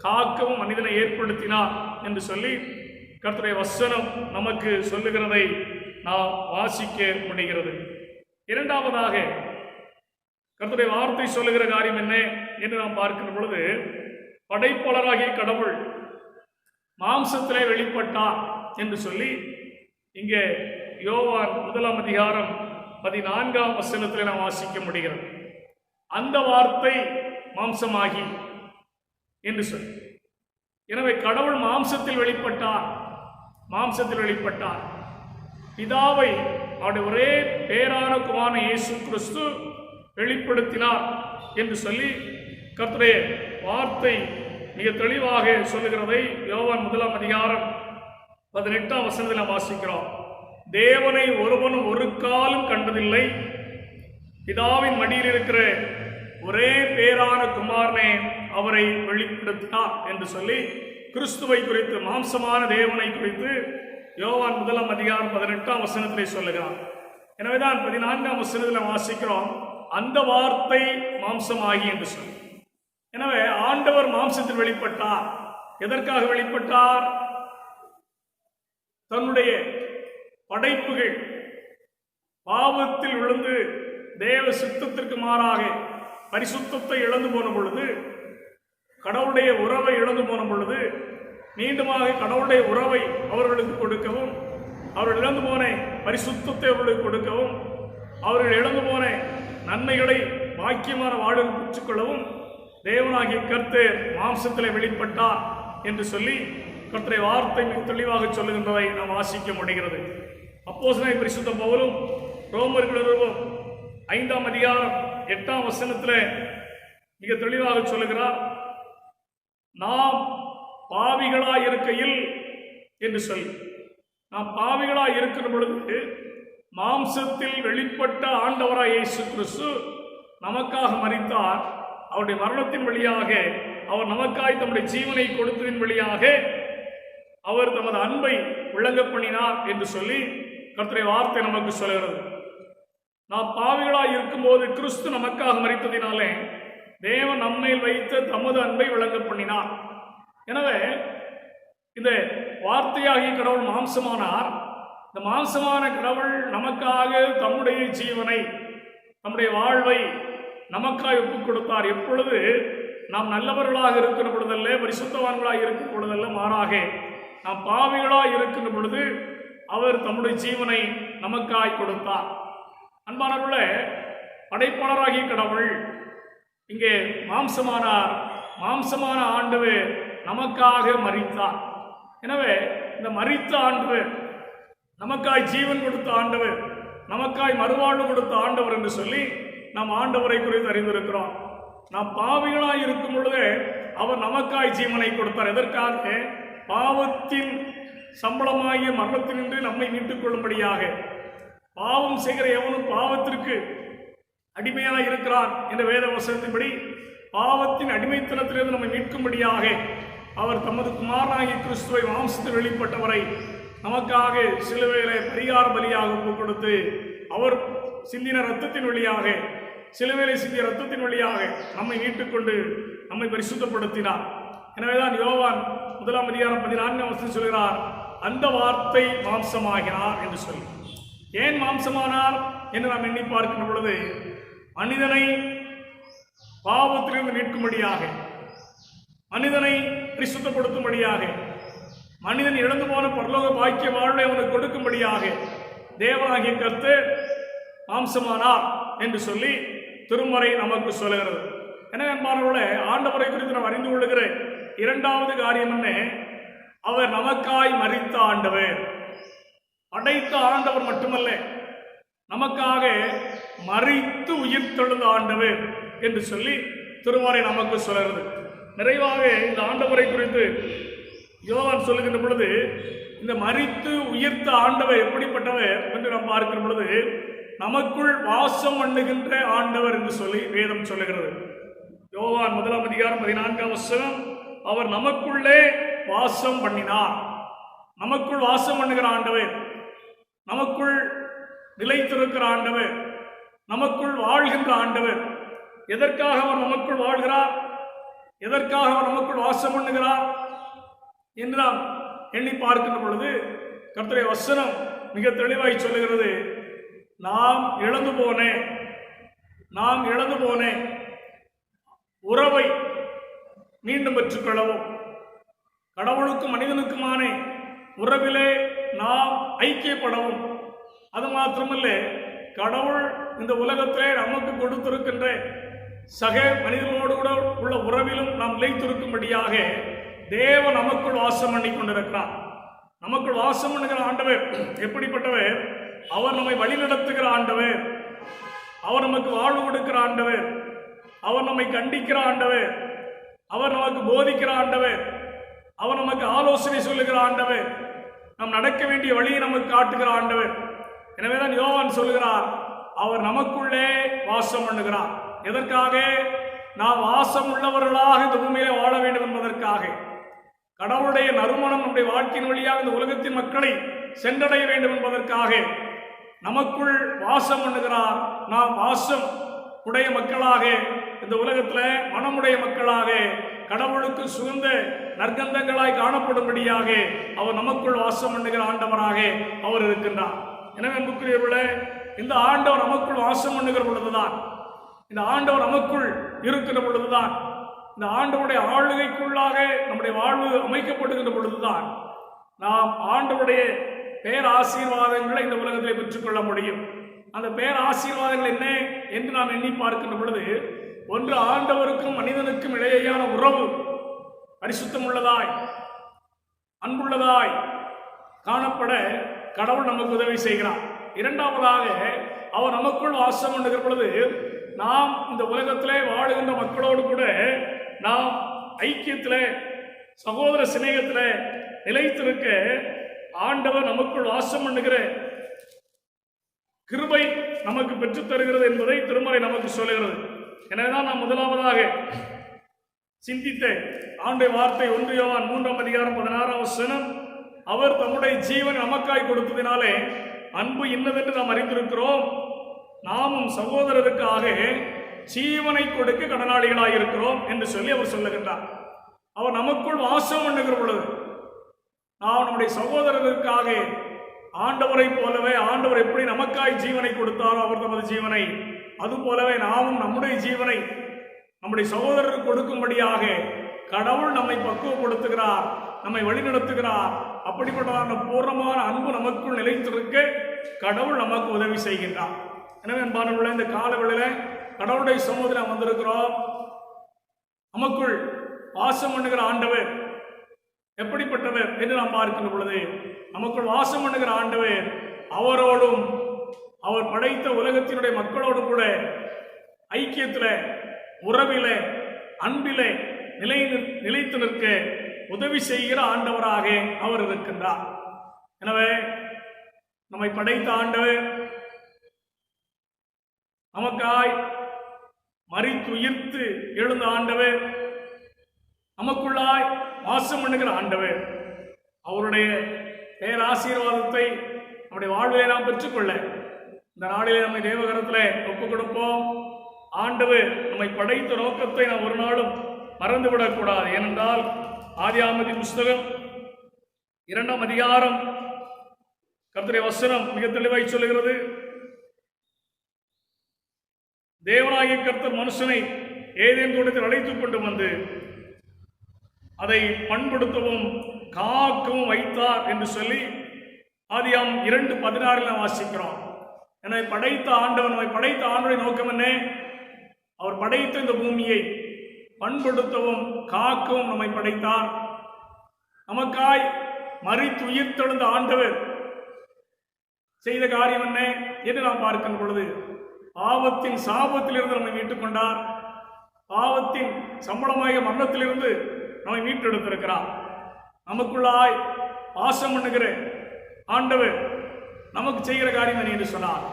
காக்கவும் மனிதனை ஏற்படுத்தினார் என்று சொல்லி கர்த்தருடைய வசனம் நமக்கு சொல்லுகிறதை நாம் வாசிக்க முடிகிறது. இரண்டாவதாக கர்த்தருடைய வார்த்தை சொல்லுகிற காரியம் என்ன என்று நாம் பார்க்கின்ற பொழுது, படைப்பாளராகிய கடவுள் மாம்சத்திலே வெளிப்பட்டார் என்று சொல்லி இங்கே யோவான் 1ஆம் அதிகாரம் 14ஆம் வசனத்திலே நாம் வாசிக்க முடிகிறது. அந்த வார்த்தை மாம்சமாகி என்று சொல்லி, எனவே கடவுள் மாம்சத்தில் வெளிப்பட்டார். மாம்சத்தில் வெளிப்பட்டார். பிதாவை அவருடைய ஒரே பேரான குமாரன் இயேசு கிறிஸ்து வெளிப்படுத்தினார் என்று சொல்லி கர்த்தருடைய வார்த்தை மிக தெளிவாக சொல்லுகிறதை யோவான் 1ஆம் அதிகாரம் 18ஆம் வசனத்தில் வாசிக்கிறோம். தேவனை ஒருவனும் ஒரு காலும் கண்டதில்லை, பிதாவின் மடியில் இருக்கிற ஒரே பேரான குமாரனே அவரை வெளிப்படுத்தினார் என்று சொல்லி கிறிஸ்துவை குறித்து, மாம்சமான தேவனை குறித்து யோவான் 1ஆம் அதிகாரம் 18ஆம் வசனத்திலே சொல்லுகிறார். எனவேதான் 14ஆம் வசனத்தில் வாசிக்கிறோம், அந்த வார்த்தை மாம்சமாகி என்று சொல்லி. எனவே ஆண்டவர் மாம்சத்தில் வெளிப்பட்டார். எதற்காக வெளிப்பட்டார்? தன்னுடைய படைப்புகள் பாவத்தில் விழுந்து தேவ சித்தத்திற்கு மாறாக பரிசுத்தத்தை இழந்து போன பொழுது, கடவுளுடைய உறவை இழந்து போன பொழுது, மீண்டுமாக கடவுளுடைய உறவை அவர்களுக்கு கொடுக்கவும், அவர்கள் இழந்து போன பரிசுத்தத்தை அவர்களுக்கு கொடுக்கவும், அவர்கள் இழந்து போன நன்மைகளை பாக்கியமான வாழ்வில் பெற்றுக்கொள்ளவும் தேவனாகிய கர்த்தர் மாம்சத்தில் வெளிப்பட்டார் என்று சொல்லி கர்த்தருடைய வார்த்தை மிக தெளிவாக சொல்லுகின்றதை நாம் வாசிக்க முடிகிறது. அப்போஸ்தலனாகிய பரிசுத்த பவுலும் ரோமர்கள் 5ஆம் அதிகாரம் 8ஆம் வசனத்தில் மிக தெளிவாக சொல்லுகிறார், நாம் பாவிகளாய் இருக்கையில் என்று சொல்லி, நாம் பாவிகளாய் இருக்கிற பொழுது மாம்சத்தில் வெளிப்பட்ட ஆண்டவராய் இயேசு கிறிஸ்து நமக்காக மரித்தார். அவருடைய மரணத்தின் வழியாக அவர் நமக்காய் தம்முடைய ஜீவனை கொடுத்ததின் வழியாக அவர் தமது அன்பை விளங்க பண்ணினார் என்று சொல்லி கர்த்தருடைய வார்த்தை நமக்கு சொல்கிறது. நாம் பாவிகளாய் இருக்கும்போது கிறிஸ்து நமக்காக மரித்ததினாலே தேவன் நம்மேல் வைத்த தமது அன்பை விளங்க பண்ணினார். எனவே இந்த வார்த்தையாகிய கடவுள் மாம்சமானார். இந்த மாம்சமான கடவுள் நமக்காக தம்முடைய ஜீவனை, நம்முடைய வாழ்வை நமக்காய் ஒப்புக் கொடுத்தார். எப்பொழுது நாம் நல்லவர்களாக இருக்கிற பொழுதல்ல, பரிசுத்தவான்களாக இருக்கிற பொழுதல்ல, மாறாக நாம் பாவிகளாய் இருக்கின்ற பொழுது அவர் தம்முடைய ஜீவனை நமக்காய் கொடுத்தார். அன்பானவர்களே, படைப்பாளராகிய கடவுள் இங்கே மாம்சமானார். மாம்சமான ஆண்டவர் நமக்காக மரித்தார். எனவே இந்த மரித்த ஆண்டவர், நமக்காய் ஜீவன் கொடுத்த ஆண்டவர், நமக்காய் மறுவாழ்வு கொடுத்த ஆண்டவர் என்று சொல்லி நாம் ஆண்டவரை குறித்து அறிந்திருக்கிறோம். நாம் பாவிகளாய் இருக்கும் பொழுதே அவர் நமக்காய் ஜீவனை கொடுத்தார். எதற்காக? பாவத்தின் சம்பளமாகிய மரணத்தினின்று நம்மை மீட்டுக் கொள்ளும்படியாக. பாவம் செய்கிற எவனும் பாவத்திற்கு அடிமையாக இருக்கிறான் என்ற வேத வசனத்தின்படி பாவத்தின் அடிமைத்தனத்திலிருந்து நம்மை மீட்கும்படியாக அவர் தமது குமாரனாகிய கிறிஸ்துவை மாம்சத்தில் வெளிப்பட்டவரை நமக்காக சிலுவையிலே பரிகார பலியாக ஒப்புக் கொடுத்து அவர் சிந்தின ரத்தத்தின் வழியாக, சிலுவையிலே சிந்திய ரத்தத்தின் வழியாக நம்மை மீட்டுக்கொண்டு நம்மை பரிசுத்தப்படுத்தினார். எனவேதான் யோவான் 1ஆம் அதிகாரம் 14ஆம் வசனம் சொல்கிறார், அந்த வார்த்தை மாம்சமாகினார் என்று சொல்லி. ஏன் மாம்சமானார் என்று நாம் எண்ணி பார்க்கின்ற பொழுது, மனிதனை பாவத்திலிருந்து மீட்கும்படியாக, மனிதனை பரிசுத்தப்படுத்தும்படியாக, மனிதன் இழந்து போன பரலோக பாக்கிய வாழ்வை அவனுக்கு கொடுக்கும்படியாக தேவனாகிய கர்த்தர் மாம்சமானார் என்று சொல்லி திருமறை நமக்கு சொல்லுகிறது. எனவே அன்பானவர்களே, ஆண்டவரை குறித்து நாம் அறிந்து கொள்ளுகிற இரண்டாவது காரியம் என்ன? அவர் நமக்காய் மரித்த ஆண்டவர். படைத்த ஆண்டவர் மட்டுமல்ல, நமக்காக மரித்து உயிர்த்தெழுந்த ஆண்டவர் என்று சொல்லி திருமறை நமக்கு சொல்கிறது. நிறைவாக இந்த ஆண்டவரை குறித்து யோவான் சொல்லுகின்ற பொழுது, இந்த மரித்து உயிர்த்த ஆண்டவர் எப்படிப்பட்டவர் என்று நாம் பார்க்கிற பொழுது, நமக்குள் வாசம் பண்ணுகின்ற ஆண்டவர் என்று சொல்லி வேதம் சொல்லுகிறது. யோவான் 1ஆம் அதிகாரம் 14ஆம் வசனம், அவர் நமக்குள்ளே வாசம் பண்ணினார். நமக்குள் வாசம் பண்ணுகிற ஆண்டவர், நமக்குள் நிலைத்திருக்கிற ஆண்டவர், நமக்குள் வாழ்கின்ற ஆண்டவர். எதற்காக அவர் நமக்குள் வாழ்கிறார்? எதற்காக அவர் நமக்குள் வாசம் பண்ணுகிறார் என்று நாம் எண்ணி பார்க்கின்ற பொழுது கர்த்தருடைய வசனம் மிக தெளிவாய் சொல்லுகிறது, நாம் இழந்து போன உறவை மீண்டும் பெற்றுக்கொள்ளவும், கடவுளுக்கும் மனிதனுக்குமான உறவிலே நாம் ஐக்கியப்படவும், அது மாத்திரமல்ல, கடவுள் இந்த உலகத்திலே நமக்கு கொடுத்திருக்கின்ற சக மனிதனோடு கூட உள்ள உறவிலும் நாம் நிலைத்திருக்கும்படியாக தேவன் நமக்குள் வாசம் பண்ணி கொண்டிருக்கிறார். நமக்குள் வாசம் பண்ணுகிற ஆண்டவர் எப்படிப்பட்டவர்? அவர் நம்மை வழிநடத்துகிற ஆண்டவர், அவர் நமக்கு வாழ்வு கொடுக்கிற ஆண்டவர், அவர் நம்மை கண்டிக்கிற ஆண்டவர், அவர் நமக்கு போதிக்கிற ஆண்டவர், அவர் நமக்கு ஆலோசனை சொல்லுகிற ஆண்டவர், நாம் நடக்க வேண்டிய வழியை நமக்கு காட்டுகிற ஆண்டவர். எனவேதான் யோவான் சொல்லுகிறார், அவர் நமக்குள்ளே வாசம் பண்ணுகிறார். எதற்காக? நாம் வாசம் உள்ளவர்களாக இந்த பூமியிலே வாழ வேண்டும் என்பதற்காக. கடவுளுடைய நறுமணம் நம்முடைய வாழ்க்கையின் வழியாக இந்த உலகத்தின் மக்களை சென்றடைய வேண்டும் என்பதற்காக நமக்குள் வாசம் பண்ணுகிறார். நாம் வாசம் உடைய மக்களாக இந்த உலகத்தில் மனமுடைய மக்களாக கடவுளுக்கு சுகந்த நற்கந்தங்களாய் காணப்படும்படியாக அவர் நமக்குள் வாசம் பண்ணுகிற ஆண்டவராக அவர் இருக்கின்றார். எனவே அன்புக்குரியவர்களே, இந்த ஆண்டவர் நமக்குள் வாசம் பண்ணுகிற பொழுதுதான், இந்த ஆண்டவர் நமக்குள் இருக்கிற பொழுதுதான், இந்த ஆண்டவருடைய ஆளுகைக்குள்ளாக நம்முடைய வாழ்வு அமைக்கப்படுகின்ற பொழுதுதான் நாம் ஆண்டவருடைய பேராசீர்வாதங்களை இந்த உலகத்தை பெற்றுக்கொள்ள முடியும். அந்த பேராசீர்வாதங்கள் என்ன என்று நாம் எண்ணி பார்க்கின்ற பொழுது, ஒன்று, ஆண்டவருக்கும் மனிதனுக்கும் இடையேயான உறவு பரிசுத்தம் உள்ளதாய் அன்புள்ளதாய் காணப்பட கடவுள் நமக்கு உதவி செய்கிறார். இரண்டாவதாக அவர் நமக்குள் வாசம் பண்ணுகிற பொழுது நாம் இந்த உலகத்திலே வாழுகின்ற மக்களோடு கூட நாம் ஐக்கியத்திலே சகோதர சிநேகத்திலே நிலைத்திருக்க ஆண்டவர் நமக்குள் வாசம் பண்ணுகிற கிருபை நமக்கு பெற்றுத் தருகிறது என்பதை திருமறை நமக்கு சொல்லுகிறது. எனவேதான் நாம் முதலாவதாக சிந்தித்த ஆண்டுடைய வார்த்தை 1 யோவான் 3:16 அவர் தம்முடைய ஜீவன் நமக்காய் கொடுத்ததினாலே அன்பு இன்னதென்று நாம் அறிந்திருக்கிறோம், நாமும் சகோதரருக்காக ஜீவனை கொடுக்க கடனாளிகளாக இருக்கிறோம் என்று சொல்லி அவர் சொல்லுகின்றார். அவர் நமக்குள் வாசம் பண்ணுகிற பொழுது நாம் நம்முடைய சகோதரருக்காக ஆண்டவரை போலவே, ஆண்டவர் எப்படி நமக்காய் ஜீவனை கொடுத்தாரோ அவர் தமது ஜீவனை, அது போலவே நாமும் நம்முடைய ஜீவனை நம்முடைய சகோதரருக்கு கொடுக்கும்படியாக கடவுள் நம்மை பக்குவப்படுத்துகிறார், நம்மை வழிநடத்துகிறார். அப்படிப்பட்டதான பூர்ணமான அன்பு நமக்குள் நிலைத்திருக்க கடவுள் நமக்கு உதவி செய்கின்றார். எனவே அன்பானவர்களே, இந்த காலவெளியில கடவுளுடைய சமூகத்தில் நாம் வந்திருக்கிறோம். நமக்குள் வாசம் பண்ணுகிற ஆண்டவர் எப்படிப்பட்டவர் என்று நாம் பார்க்கின்ற பொழுது, நமக்குள் வாசம் பண்ணுகிற ஆண்டவர் அவரோடும் அவர் படைத்த உலகத்தினுடைய மக்களோடு கூட ஐக்கியத்தில், உறவிலே, அன்பிலே நிலைத்து நிற்க உதவி செய்கிற ஆண்டவராக அவர் இருக்கின்றார். எனவே நம்மை படைத்த ஆண்டவர் நமக்காய் மரித்துயிர்த்து எழுந்த ஆண்டவர், நமக்குள்ளாய் வாசம் பண்ணுகிற ஆண்டவர், அவருடைய பேராசீர்வாதத்தை நம்முடைய வாழ்விலே நாம் பெற்றுக்கொள்ள இந்த நாளிலே நம்மை தேவகரத்திலே ஒப்புக் கொடுப்போம். ஆண்டவர் நம்மை படைத்த நோக்கத்தை நாம் ஒரு நாளும் மறந்துவிடக்கூடாது. ஏனென்றால் ஆதியாகமத்தின் புஸ்தகம் 2ஆம் அதிகாரம் கர்த்தருடைய வசனம் மிக தெளிவாய் சொல்லுகிறது, தேவனாகிய கர்த்தர் மனுஷனை ஏதேன் தோட்டத்தில் அழைத்துக் கொண்டு வந்து அதை பண்படுத்தவும் காக்கவும் வைத்தார் என்று சொல்லி ஆதியாகமம் 2:16 நாம் வாசிக்கிறோம். என்னை படைத்த ஆண்டவன், நம்மை படைத்த ஆண்டவனுடைய நோக்கம் என்ன? அவர் படைத்த இந்த பூமியை பண்படுத்தவும் காக்கவும் நம்மை படைத்தார். நமக்காய் மரித்து உயிர்த்தெழுந்த ஆண்டவர் செய்த காரியம் என்ன என்று நாம் பார்க்கின்ற பொழுது, பாவத்தின் சாபத்திலிருந்து நம்மை மீட்டுக் கொண்டார். பாவத்தின் சம்பளமாகிய மரணத்திலிருந்து நம்மை மீட்டெடுத்திருக்கிறார். நமக்குள்ளாய் வாசம் பண்ணுகிற ஆண்டவர் நமக்கு செய்கிற காரியம் என்ன என்று சொன்னார்,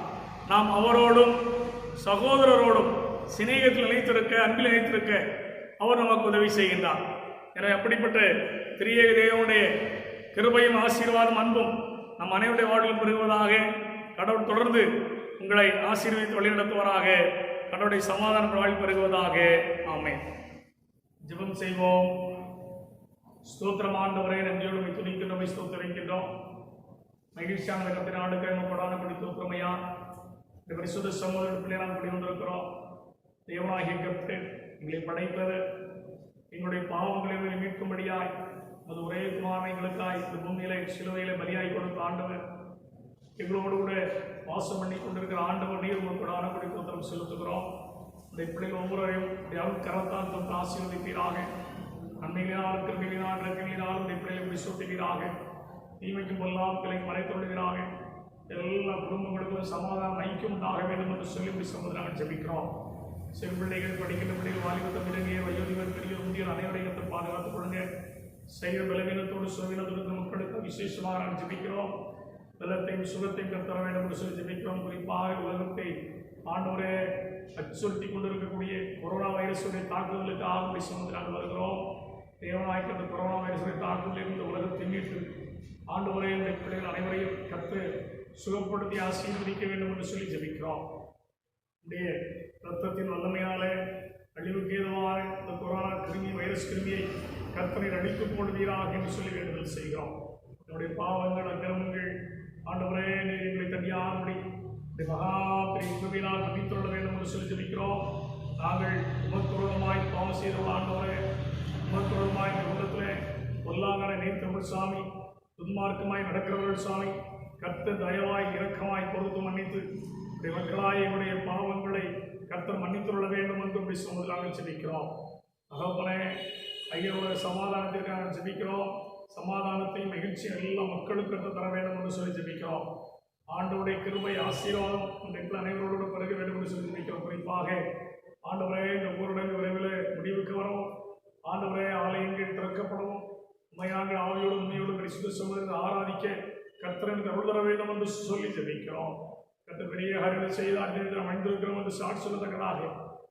நாம் அவரோடும் சகோதரரோடும் சிநேகத்தில் நிலைத்திருக்க, அன்பில் நிலைத்திருக்க அவர் நமக்கு உதவி செய்கின்றார். எனவே அப்படிப்பட்ட திரியேக தேவனுடைய கிருபையும் ஆசீர்வாதம் அன்பும் நம் அனைவருடைய வாழ்வில் பெறுவதாக. கடவுள் தொடர்ந்து உங்களை ஆசீர்வதித்து வழிநடத்துவராக. கடவுளுடைய சமாதானம் வாழ்வில் பெறுவதாக. ஆமென். ஜெபம் செய்வோம். ஸ்தோத்திரம் ஆண்டவரே, நன்றியோடு துணிக்கின்றோம், ஸ்தோத்திரிக்கின்றோம். மகிழ்ச்சியான கத்தின் ஆண்டுக்கு கொடான பிடித்தோத்திரமையா இந்த பரிசுத்த சமூக பிள்ளை நாம் படி வந்திருக்கிறோம். தேவனாகிய கர்த்தர் எங்களை படைத்தவர், எங்களுடைய பாவங்களை மீட்கும்படியாய் அது ஒரே குமாரனை எங்களுக்காய் இந்த பூமியில சிலுவையில பலியாய் கொடுத்த ஆண்டவர், எங்களோடு கூட வாசம் பண்ணி கொண்டிருக்கிற ஆண்டவர் நீர் உங்களுக்கு ஆனப்படி தோத்திரம் செலுத்துகிறோம். இந்த பிள்ளைகள் ஒவ்வொருவரையும் கரத்தால் தொட்டு ஆசீர்வதிப்பீராக. நன்மைகளினால், கிருபைகளினால், இரக்கங்களினால் இந்த பிள்ளைகளை சூட்டுவீராக. தீமைக்கும் பொல்லாப்புகளை மறைத்தொழுகிறாக. எல்லா குடும்பங்களுக்கும் சமாதானம் ஐக்கியம் உண்டாக வேண்டும் என்று சொல்லி சமுதிரம் நாங்கள் ஜெபிக்கிறோம். சிறு பிள்ளைகள், படிக்கின்ற பிள்ளைகள், வாலிபத்த பிள்ளைகள், வயோதிபர், பெரிய முதியோர் அனைவரையும் பாதுகாத்துக் கொள்ளுங்க. சைவ பலவீனத்தோடு சுகவீனத்தோடு மக்களுக்கு விசேஷமாக நாங்கள் ஜெபிக்கிறோம். பலத்தையும் சுகத்தையும் கத்தர வேண்டும் என்று சொல்லி ஜெபிக்கிறோம். குறிப்பாக உலகத்தை ஆண்டவரே அச்சுறுத்தி கொண்டிருக்கக்கூடிய கொரோனா வைரஸுடைய தாக்குதலுக்காக சமுதிரம் நாங்கள் வருகிறோம். தேவனாய்க்கு அந்த கொரோனா வைரஸுடைய தாக்குதலில் இந்த உலகத்தை மீட்டு ஆண்டவரே இந்த பிள்ளைகள் அனைவரையும் கற்று சுகப்படுத்தி ஆசீர்வதிக்க வேண்டும் என்று சொல்லி ஜெபிக்கிறோம். உடைய ரத்தத்தின் வல்லமையாலே அழிவுக்கு ஏதுவாக இந்த கொரோனா கிருமி, வைரஸ் கிருமியை கர்த்தரை அழித்து போடுவீராக என்று சொல்லி வேண்டுதல் செய்கிறோம். என்னுடைய பாவங்கள், அக்கிரமங்கள் ஆண்டவரே நீர் எங்களை தனியாகும்படி இந்த மகா பெரிய கிருபையினால் மன்னித்துள்ள வேண்டும் என்று சொல்லி ஜெபிக்கிறோம். நாங்கள் உமக்குரோதமாய் பாவம் செய்துள்ள ஆண்டவரே, உமக்குரோதமாய் இந்த உள்ளத்திலே பொல்லாங்கனை நீர்த்தமிழ் சாமி, துன்மார்க்கமாய் நடக்கிறவர்கள் சாமி, கர்த்தர் தயவாய் இரக்கமாய் பொறுத்து மன்னித்து மக்களாய் எங்களுடைய பாவங்களை கர்த்தர் மன்னித்துள்ள வேண்டும் என்று அப்படி சமுதிரம் ஜெபிக்கிறோம். தகப்பனே, ஐயோட சமாதானத்திற்கு நாங்கள் ஜெபிக்கிறோம். சமாதானத்தையும் மகிழ்ச்சியும் எல்லா மக்களுக்கு கற்றுத் தர வேண்டும் என்று சொல்லி ஜெபிக்கிறோம். ஆண்டவருடைய கிருபை ஆசீர்வாதம் இன்றைக்கு அனைவரோடு பிறகு வேண்டும் என்று சொல்லி ஜெபிக்கிறோம். குறிப்பாக ஆண்டவரே இந்த ஊருடன் விரைவில் முடிவுக்கு வரும். ஆண்டவரே ஆலயங்கள் திறக்கப்படவும் உண்மையாக ஆவியோடு உண்மையோடு பரிசுத்த சமூகத்தை ஆராதிக்க கர்த்தருக்கு அருள் தர வேண்டும் என்று சொல்லி ஜெபிக்கிறோம். கர்த்தர் பெரிய காரியங்களை செய்தார் நாம் அணிந்திருக்கிறோம் என்று சாட்சி சொல்லத்தக்கதாக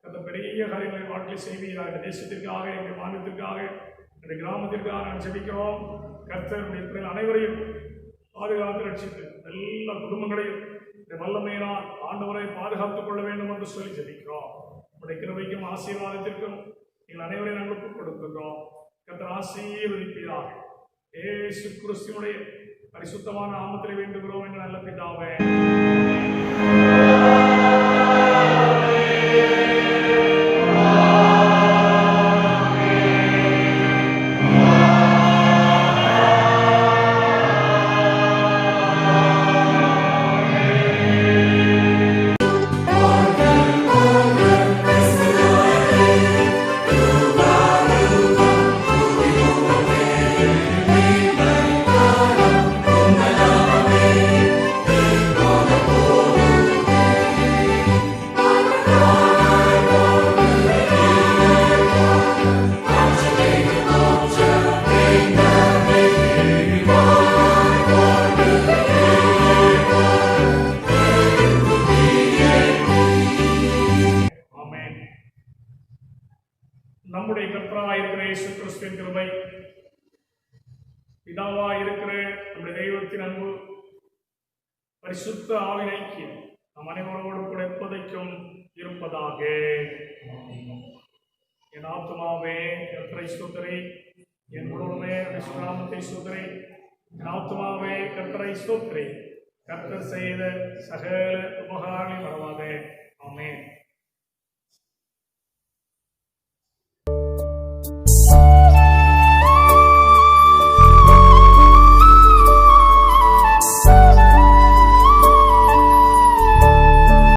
கர்த்தர் பெரிய காரியங்களை வாழ்க்கை செய்வீராக. தேசத்திற்காக, எங்கள் மாநிலத்திற்காக, எங்கள் கிராமத்திற்காக நான் ஜெபிக்கிறோம். கர்த்தர் அனைவரையும் பாதுகாத்து ரட்சித்து எல்லா குடும்பங்களையும் இந்த வல்லமையினால் ஆண்டவரை பாதுகாத்துக் கொள்ள வேண்டும் என்று சொல்லி ஜெபிக்கிறோம். உடைய கிருபைக்கும் ஆசீர்வாதத்திற்கும் எங்கள் அனைவரையும் நாங்கள் ஒப்புக் கொடுக்கிறோம். கர்த்தர் ஆசீர்வதிப்பீராக. இயேசு கிறிஸ்துவினுடைய பரிசுத்தமான நாமத்தில் வேண்டுகிறோம் எங்கள் நல்ல பிதாவே. நம்முடைய கர்த்தராய் இருக்கிற இயேசு கிறிஸ்துவின் கிருபை, பிதாவாய் இருக்கிற நம்முடைய தெய்வத்தின் அன்பு, பரிசுத்த ஆவியின் ஐக்கியம் நம் அனைவரோடு கூட எப்போதைக்கும் இருப்பதாக. என் ஆத்துமாவே கர்த்தரை ஸ்தோத்திரி, என் முழுவதுமே நாமத்தை ஸ்தோத்திரி. என் ஆத்துமாவே கர்த்தரை ஸ்தோத்திரி, கர்த்தர் செய்த சகல உபகாரங்களை மறவாதே. ஆமென்.